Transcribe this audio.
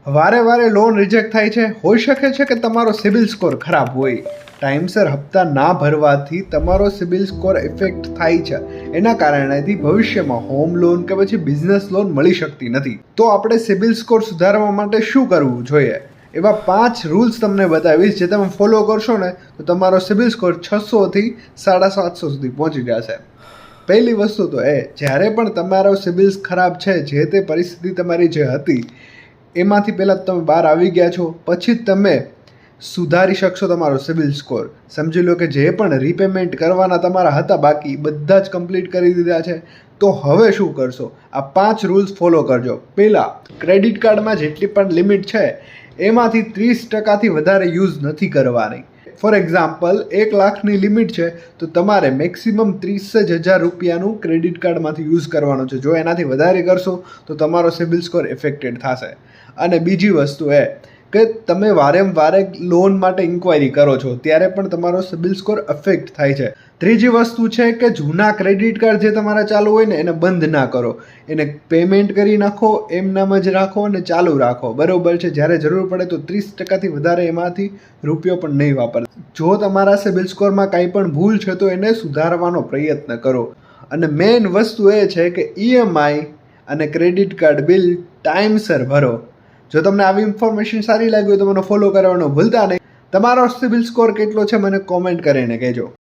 વારે વારે loan reject થાય છે. હોઈ શકે છે કે તમારો સિબિલ સ્કોર ખરાબ હોય. ટાઈમસર હપ્તા ના ભરવાથી તમારો સિબિલ સ્કોર ઇફેક્ટ થાય છે. એના કારણેથી ભવિષ્યમાં હોમ લોન કે પછી બિઝનેસ લોન મળી શકતી નથી. તો આપણે સિબિલ સ્કોર સુધારવા માટે શું કરવું જોઈએ? એવા 5 રૂલ્સ તમને બતાવીશ, જે તમે ફોલો કરશો ને તો તમારો સિબિલ સ્કોર 600થી 750 સુધી પહોંચી જશે. પહેલી વસ્તુ તો જ્યારે પણ તમારો સિબિલ ખરાબ છે, જે તે પરિસ્થિતિ તમારી જે હતી એમાંથી પહેલાં તમે બહાર આવી ગયા છો, પછી જ તમે સુધારી શકશો તમારો સિબિલ સ્કોર. સમજી લો કે જે પણ રીપેમેન્ટ કરવાના તમારા હતા બાકી, બધા જ કમ્પ્લીટ કરી દીધા છે. તો હવે શું કરશો? આ 5 રૂલ્સ ફોલો કરજો. પહેલાં, ક્રેડિટ કાર્ડમાં જેટલી પણ લિમિટ છે એમાંથી 30%થી વધારે યુઝ નથી કરવાની. ફોર એક્ઝામ્પલ, 1 લાખની લિમિટ છે તો તમારે મેક્સિમમ 30,000 રૂપિયાનું ક્રેડિટ કાર્ડમાંથી યુઝ કરવાનું છે. જો એનાથી વધારે કરશો તો તમારો સિબિલ સ્કોર ઇફેક્ટેડ થશે. અને બીજી વસ્તુ કે તમે વારંવાર લોન માટે ઇન્ક્વાયરી કરો છો ત્યારે પણ તમારો સિબિલ સ્કોર અફેક્ટ થાય છે. ત્રીજી વસ્તુ છે કે જૂના ક્રેડિટ કાર્ડ જે તમારા ચાલુ હોય ને એને બંધ ના કરો, એને પેમેન્ટ કરી નાખો, એમનામ જ રાખો અને ચાલુ રાખો. બરાબર છે? જ્યારે જરૂર પડે તો 30%થી વધારે એમાંથી રૂપિયો પણ નહીં વાપરતા. જો તમારા સિબિલ સ્કોરમાં કાંઈ પણ ભૂલ છે તો એને સુધારવાનો પ્રયત્ન કરો. અને મેઇન વસ્તુ એ છે કે EMI અને ક્રેડિટ કાર્ડ બિલ ટાઈમસર ભરો. જો તમને આવી ઇન્ફોર્મેશન સારી લાગી હોય તો મને ફોલો કરવાનું ભૂલતા નહીં. તમારો સિબિલ સ્કોર કેટલો છે મને કોમેન્ટ કરીને કહેજો.